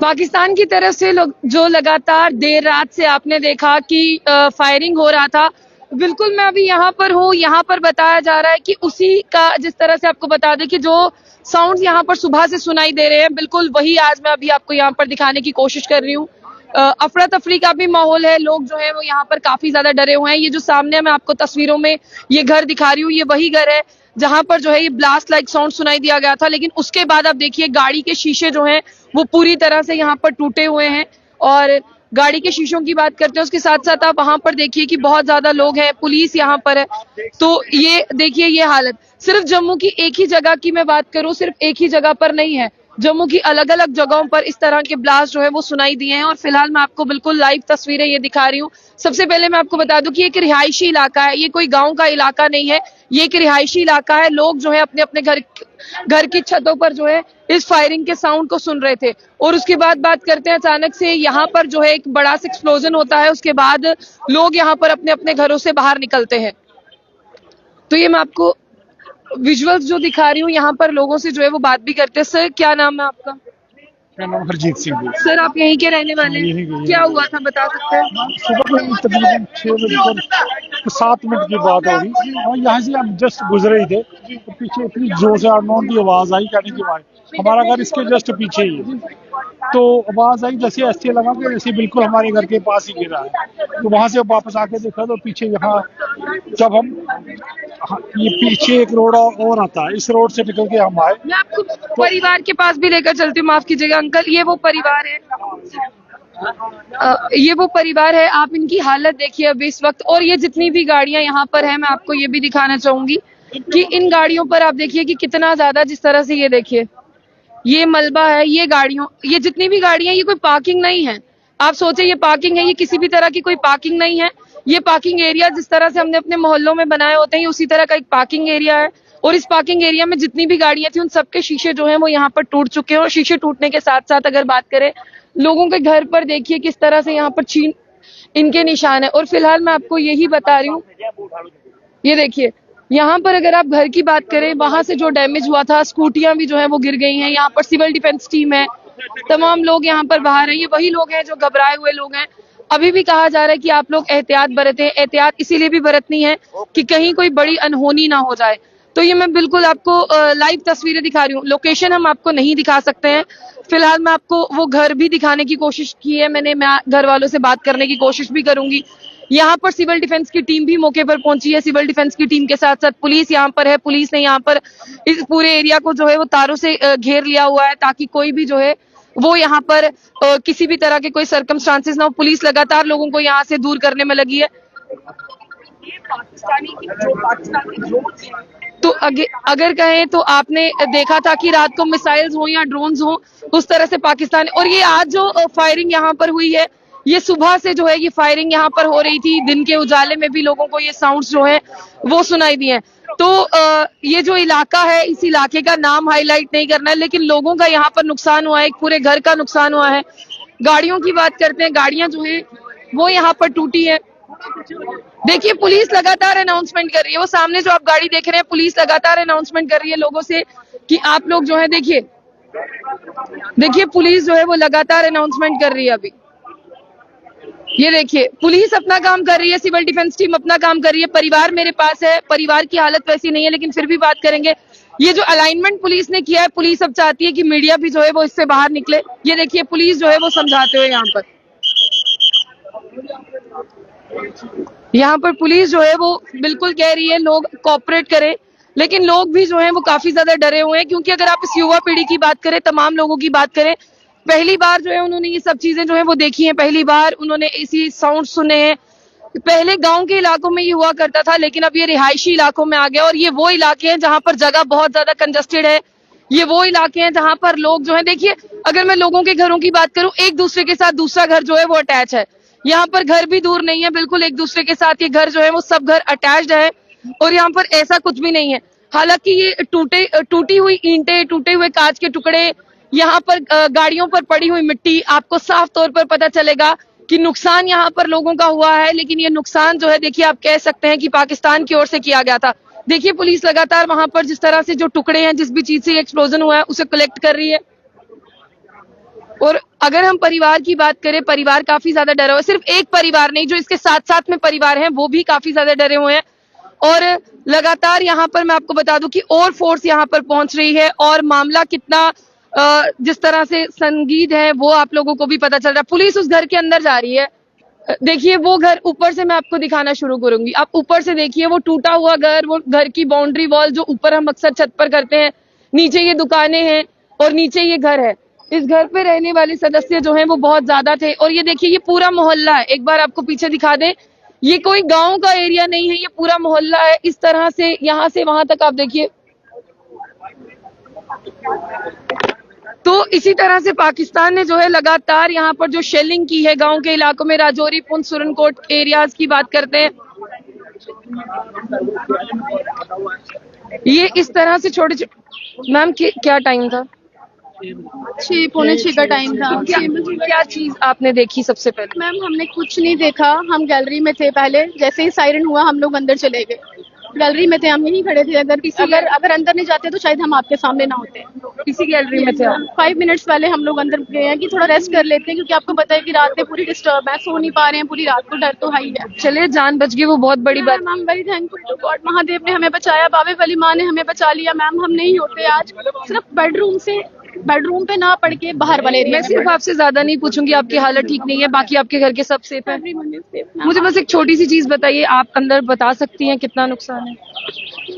पाकिस्तान की तरफ से जो लगातार देर रात से आपने देखा कि फायरिंग हो रहा था, बिल्कुल मैं अभी यहाँ पर हूँ। यहाँ पर बताया जा रहा है कि उसी का, जिस तरह से आपको बता दें कि जो साउंड यहाँ पर सुबह से सुनाई दे रहे हैं, बिल्कुल वही आज मैं अभी आपको यहाँ पर दिखाने की कोशिश कर रही हूँ। अफरा तफरी का भी माहौल है, लोग जो है वो यहाँ पर काफी ज्यादा डरे हुए हैं। ये जो सामने मैं आपको तस्वीरों में ये घर दिखा रही हूँ, ये वही घर है जहां पर जो है ये ब्लास्ट लाइक साउंड सुनाई दिया गया था। लेकिन उसके बाद आप देखिए गाड़ी के शीशे जो हैं वो पूरी तरह से यहाँ पर टूटे हुए हैं। और गाड़ी के शीशों की बात करते हैं, उसके साथ साथ आप वहां पर देखिए कि बहुत ज्यादा लोग हैं, पुलिस यहाँ पर है। तो ये देखिए ये हालत, सिर्फ जम्मू की एक ही जगह की मैं बात करूं, सिर्फ एक ही जगह पर नहीं है, जम्मू की अलग अलग जगहों पर इस तरह के ब्लास्ट जो है वो सुनाई दिए हैं। और फिलहाल मैं आपको बिल्कुल लाइव तस्वीरें ये दिखा रही हूँ। सबसे पहले मैं आपको बता दूं कि एक रिहायशी इलाका है, ये कोई गांव का इलाका नहीं है, ये एक रिहायशी इलाका है। लोग जो है अपने अपने घर की छतों पर जो है इस फायरिंग के साउंड को सुन रहे थे। और उसके बाद बात करते हैं, अचानक से यहाँ पर जो है एक बड़ा सा एक्सप्लोजन होता है। उसके बाद लोग यहाँ पर अपने अपने घरों से बाहर निकलते हैं। तो ये मैं आपको विजुअल्स जो दिखा रही हूँ, यहाँ पर लोगों से जो है वो बात भी करते हैं। सर क्या नाम है आपका? मेरा नाम हरजीत सिंह है। सर आप यहीं के रहने वाले हैं? क्या हुआ था बता सकते हैं? सुबह को तकरीबन 6 बजे 7 मिनट की बात होगी, और यहाँ से हम जस्ट गुजरे ही थे तो पीछे इतनी जोर से आर्नोन की आवाज आई, कहने की आवाज। हमारा घर इसके जस्ट पीछे ही है, तो आवाज आई जैसे ऐसे लगा कि जैसे बिल्कुल हमारे घर के पास ही गिरा है। तो वहां से वापस आके देखा तो पीछे यहाँ जब हम ये पीछे एक रोड और आता है, इस रोड से निकल के हम आए। मैं आपको परिवार के पास भी लेकर चलती हूँ, माफ कीजिएगा अंकल। ये वो परिवार है, ये वो परिवार है। आप इनकी हालत देखिए अभी इस वक्त। और ये जितनी भी गाड़ियां यहाँ पर है, मैं आपको ये भी दिखाना चाहूंगी कि इन गाड़ियों पर आप देखिए कि कितना ज्यादा, जिस तरह से ये देखिए ये मलबा है, ये गाड़ियों, ये जितनी भी गाड़ियां, ये कोई पार्किंग नहीं है। आप सोचे ये पार्किंग है, ये किसी भी तरह की कोई पार्किंग नहीं है। ये पार्किंग एरिया जिस तरह से हमने अपने मोहल्लों में बनाए होते हैं, उसी तरह का एक पार्किंग एरिया है। और इस पार्किंग एरिया में जितनी भी गाड़ियां थी, उन सबके शीशे जो हैं वो यहाँ पर टूट चुके हैं। और शीशे टूटने के साथ साथ अगर बात करें लोगों के घर पर, देखिए किस तरह से यहाँ पर छीन इनके निशान है। और फिलहाल मैं आपको यही बता रही हूँ, ये देखिए यहाँ पर अगर आप घर की बात करें, वहां से जो डैमेज हुआ था, स्कूटियां भी जो है वो गिर गई हैं। यहाँ पर सिविल डिफेंस टीम है, तमाम लोग यहाँ पर बाहर हैं। ये वही लोग हैं जो घबराए हुए लोग हैं। अभी भी कहा जा रहा है कि आप लोग एहतियात बरतें। एहतियात इसीलिए भी बरतनी है कि कहीं कोई बड़ी अनहोनी ना हो जाए। तो ये मैं बिल्कुल आपको लाइव तस्वीरें दिखा रही हूँ। लोकेशन हम आपको नहीं दिखा सकते हैं। फिलहाल मैं आपको वो घर भी दिखाने की कोशिश की है मैंने, मैं घर वालों से बात करने की कोशिश भी करूंगी। यहाँ पर सिविल डिफेंस की टीम भी मौके पर पहुंची है। सिविल डिफेंस की टीम के साथ साथ पुलिस यहाँ पर है। पुलिस ने यहाँ पर इस पूरे एरिया को जो है वो तारों से घेर लिया हुआ है, ताकि कोई भी जो है वो यहाँ पर किसी भी तरह के कोई सर्कमस्टांसेस ना हो। पुलिस लगातार लोगों को यहाँ से दूर करने में लगी है। ये पाकिस्तानी तो अगर कहें तो आपने देखा था कि रात को मिसाइल्स हो या ड्रोन्स हो, उस तरह से पाकिस्तान। और ये आज जो फायरिंग यहाँ पर हुई है, ये सुबह से जो है ये फायरिंग यहाँ पर हो रही थी। दिन के उजाले में भी लोगों को ये साउंड्स जो है वो सुनाई दिए हैं। तो ये जो इलाका है, इस इलाके का नाम हाईलाइट नहीं करना है, लेकिन लोगों का यहाँ पर नुकसान हुआ है, एक पूरे घर का नुकसान हुआ है। गाड़ियों की बात करते हैं, गाड़ियां जो है वो यहाँ पर टूटी है। देखिए पुलिस लगातार अनाउंसमेंट कर रही है, वो सामने जो आप गाड़ी देख रहे हैं, पुलिस लगातार अनाउंसमेंट कर रही है लोगों से कि आप लोग जो है देखिए पुलिस जो है वो लगातार अनाउंसमेंट कर रही है। अभी ये देखिए पुलिस अपना काम कर रही है, सिविल डिफेंस टीम अपना काम कर रही है। परिवार मेरे पास है, परिवार की हालत वैसी नहीं है, लेकिन फिर भी बात करेंगे। ये जो अलाइनमेंट पुलिस ने किया है, पुलिस अब चाहती है कि मीडिया भी जो है वो इससे बाहर निकले। ये देखिए पुलिस जो है वो समझाते हुए यहाँ पर पुलिस जो है वो बिल्कुल कह रही है लोग कोऑपरेट करें, लेकिन लोग भी जो है वो काफी ज्यादा डरे हुए हैं। क्योंकि अगर आप इस युवा पीढ़ी की बात करें, तमाम लोगों की बात करें, पहली बार जो है उन्होंने ये सब चीजें जो है वो देखी हैं, पहली बार उन्होंने इसी साउंड सुने हैं। पहले गांव के इलाकों में ये हुआ करता था, लेकिन अब ये रिहायशी इलाकों में आ गया। और ये वो इलाके हैं जहां पर जगह बहुत ज्यादा कंजस्टेड है। ये वो इलाके हैं जहां पर लोग जो है, देखिए अगर मैं लोगों के घरों की बात करूं, एक दूसरे के साथ दूसरा घर जो है वो अटैच है। यहाँ पर घर भी दूर नहीं है, बिल्कुल एक दूसरे के साथ ये घर जो है वो सब घर अटैच्ड है। और यहाँ पर ऐसा कुछ भी नहीं है। हालांकि ये टूटी हुई ईंटें, टूटे हुए कांच के टुकड़े, यहाँ पर गाड़ियों पर पड़ी हुई मिट्टी, आपको साफ तौर पर पता चलेगा कि नुकसान यहाँ पर लोगों का हुआ है। लेकिन ये नुकसान जो है, देखिए आप कह सकते हैं कि पाकिस्तान की ओर से किया गया था। देखिए पुलिस लगातार वहां पर जिस तरह से जो टुकड़े हैं, जिस भी चीज से एक्सप्लोजन हुआ है, उसे कलेक्ट कर रही है। और अगर हम परिवार की बात करें, परिवार काफी ज्यादा डरा हुआ है। सिर्फ एक परिवार नहीं, जो इसके साथ साथ में परिवार हैं वो भी काफी ज्यादा डरे हुए हैं। और लगातार यहाँ पर मैं आपको बता दूं कि और फोर्स यहाँ पर पहुंच रही है, और मामला कितना जिस तरह से संगीन है वो आप लोगों को भी पता चल रहा है। पुलिस उस घर के अंदर जा रही है। देखिए वो घर ऊपर से मैं आपको दिखाना शुरू करूंगी। आप ऊपर से देखिए वो टूटा हुआ घर, वो घर की बाउंड्री वॉल जो ऊपर हम अक्सर छत पर करते हैं, नीचे ये दुकानें हैं और नीचे ये घर है। इस घर पे रहने वाले सदस्य जो हैं वो बहुत ज्यादा थे। और ये देखिए ये पूरा मोहल्ला है, एक बार आपको पीछे दिखा दें, ये कोई गांव का एरिया नहीं है, ये पूरा मोहल्ला है। इस तरह से यहाँ से वहां तक आप देखिए। तो इसी तरह से पाकिस्तान ने जो है लगातार यहाँ पर जो शेलिंग की है गांव के इलाकों में, राजौरी, पुंछ, सुरनकोट एरियाज की बात करते हैं, ये इस तरह से छोटे छोटे। मैम क्या टाइम था? 6 पौने 6 का टाइम था। क्या चीज आपने देखी सबसे पहले? मैम हमने कुछ नहीं देखा, हम गैलरी में थे पहले, जैसे ही सायरन हुआ हम लोग अंदर चले गए। गैलरी में थे, हम यहीं खड़े थे। अगर अंदर नहीं जाते तो शायद हम आपके सामने ना होते। इसी गैलरी में थे? 5 मिनट्स पहले हम लोग अंदर गए हैं कि थोड़ा रेस्ट कर लेते हैं, क्योंकि आपको पता है कि रात में पूरी डिस्टर्ब है, सो नहीं पा रहे हैं पूरी रात को, डर तो है ही है। चलिए जान बच गई, वो बहुत बड़ी बात। Ma'am very thankful to God, Mahadev ने हमें बचाया, बाबे वली माँ ने हमें बचा लिया। मैम हम नहीं होते आज, सिर्फ बेडरूम पे ना पड़ के बाहर वाले एरिया। मैं सिर्फ आपसे ज्यादा नहीं पूछूंगी, आपकी हालत ठीक नहीं है, बाकी आपके घर के सब सेफ है? मुझे बस एक छोटी सी चीज बताइए, आप अंदर बता सकती हैं कितना नुकसान है?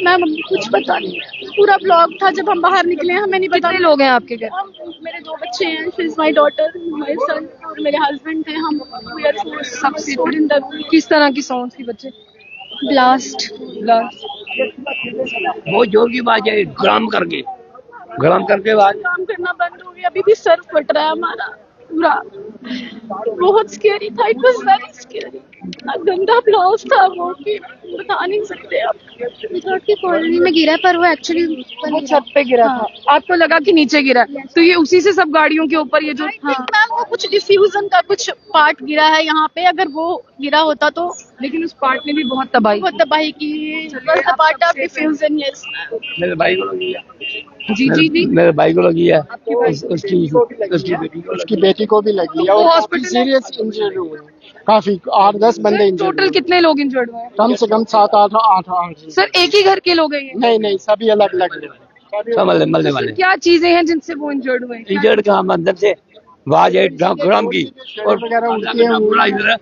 मैम कुछ पता नहीं, पूरा ब्लॉक था जब हम बाहर निकले, हमें नहीं पता। कितने लोग हैं आपके घर? मेरे 2 बच्चे हैं, she is my daughter, my son, और मेरे हस्बैंड थे। हम सबसे किस तरह की साउंड थी बच्चे? ब्लास्ट बहुत जोर की बात है, गरम करके बाद काम करना बंद हो गया, अभी भी सर फट रहा है हमारा पूरा। बहुत स्केरी था, इट वाज वेरी स्केरी। गंदा ब्लास्ट था वो कि बता नहीं सकते आप। रिजॉर्ट की कॉलोनी में गिरा, पर वो एक्चुअली वो छत पे गिरा था, आपको लगा कि नीचे गिरा, तो ये उसी से सब गाड़ियों के ऊपर ये जो मैम वो कुछ डिफ्यूजन का कुछ पार्ट गिरा है यहाँ पे, अगर वो गिरा होता तो। लेकिन उस पार्ट ने भी बहुत तबाही की। Part of diffusion, yes. मेरे भाई को लगी है। जी मेरे भाई को लगी है, उसकी बेटी को भी लगी है, और काफी सीरियस इंजर्ड हुए हैं। काफी 8-10 बंदे इंजर्ड। टोटल कितने लोग इंजर्ड हुए हैं? कम से कम 7-8 सर एक ही घर के लोग हैं ये? नहीं, सभी अलग अलग लोग। सब मलने वाले। क्या चीजें हैं जिनसे वो इंजर्ड हुए हैं? इंजर्ड का हम अंदर से आवाज है ड्रम की, और पूरा इधर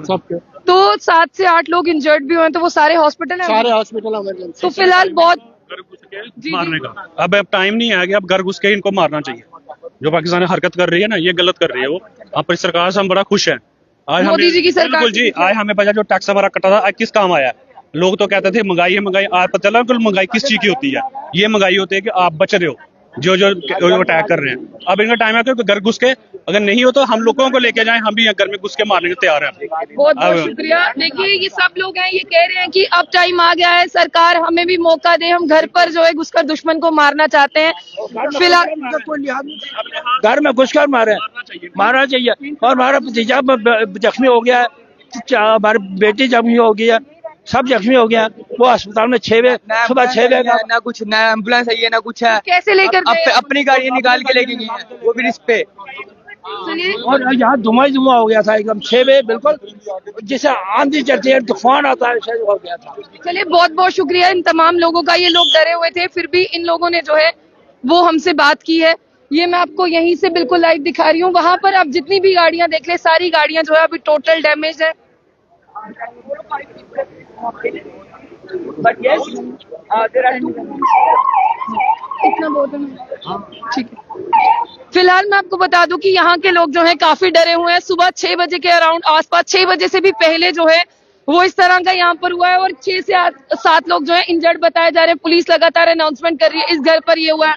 सबके तो 7 से 8 लोग इंजर्ड भी हुए हैं, तो वो सारे हॉस्पिटल हैं? सारे हॉस्पिटल इमरजेंसी। तो फिलहाल बहुत घर घुस के मारने का अब टाइम नहीं आ गया, अब घर घुस के इनको मारना चाहिए। जो पाकिस्तान हरकत कर रही है ना, ये गलत कर रही है वो। अब सरकार से हम बड़ा खुश हैं। आज मोदी जी की सरकार, बिल्कुल जी, आज हमें पता जो टैक्स हमारा कटा था आज किस काम आया। लोग तो कहते थे महंगाई, आज पता चला कुल महंगाई किस चीज की होती है। ये महंगाई होती है कि आप बच रहे हो जो अटैक कर रहे हैं। अब इनका टाइम है कि घर घुस के, अगर नहीं हो तो हम लोगों को लेके जाएं, हम भी यहाँ घर में घुस के मारने के तैयार हैं। बहुत बहुत शुक्रिया। देखिए ये सब लोग हैं, ये कह रहे हैं कि अब टाइम आ गया है, सरकार हमें भी मौका दे, हम घर पर जो है घुसकर दुश्मन को मारना चाहते हैं। फिलहाल घर में घुसकर मारना चाहिए। और हमारा भतीजा जख्मी हो गया है, हमारी बेटी जख्मी हो गई है, सब जख्मी हो गया। वो अस्पताल में 6 बजे सुबह 6 बजे ना कुछ, ना एम्बुलेंस है, ये ना कुछ है। कैसे लेकर गए? अपनी गाड़ी निकाल के लेके गई है, वो भी रिस्क पे। और यहाँ धुआं हो गया था एकदम 6 बजे, बिल्कुल जैसे आंधी चलती है, तूफान आता है, हो गया था। चलिए बहुत बहुत शुक्रिया इन तमाम लोगों का। ये लोग डरे हुए थे, फिर भी इन लोगों ने जो है वो हमसे बात की है। ये मैं आपको यहीं से बिल्कुल लाइव दिखा रही हूँ। वहां पर आप जितनी भी गाड़ियां देख ले, सारी गाड़ियां जो है अभी टोटल डैमेज है। इतना बहुत है, ठीक है। फिलहाल मैं आपको बता दूं कि यहाँ के लोग जो हैं काफी डरे हुए हैं। सुबह 6 बजे के अराउंड, आसपास 6 बजे से भी पहले जो है वो इस तरह का यहाँ पर हुआ है, और 6 से 7 लोग जो है इंजर्ड बताए जा रहे हैं। पुलिस लगातार अनाउंसमेंट कर रही है, इस घर पर ये हुआ है।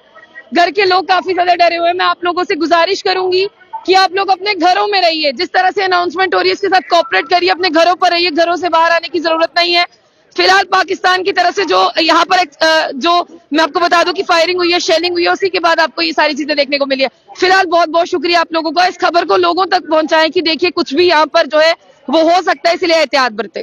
घर के लोग काफी ज्यादा डरे हुए हैं। मैं आप लोगों से गुजारिश करूंगी कि आप लोग अपने घरों में रहिए। जिस तरह से अनाउंसमेंट हो रही है इसके साथ कोऑपरेट करिए, अपने घरों पर रहिए, घरों से बाहर आने की जरूरत नहीं है। फिलहाल पाकिस्तान की तरफ से जो यहाँ पर जो मैं आपको बता दूं कि फायरिंग हुई है, शेलिंग हुई है, उसी के बाद आपको ये सारी चीजें देखने को मिली है। फिलहाल बहुत बहुत शुक्रिया आप लोगों का। इस खबर को लोगों तक पहुंचाएं कि देखिए कुछ भी यहाँ पर जो है वो हो सकता है, इसलिए एहतियात बरतें।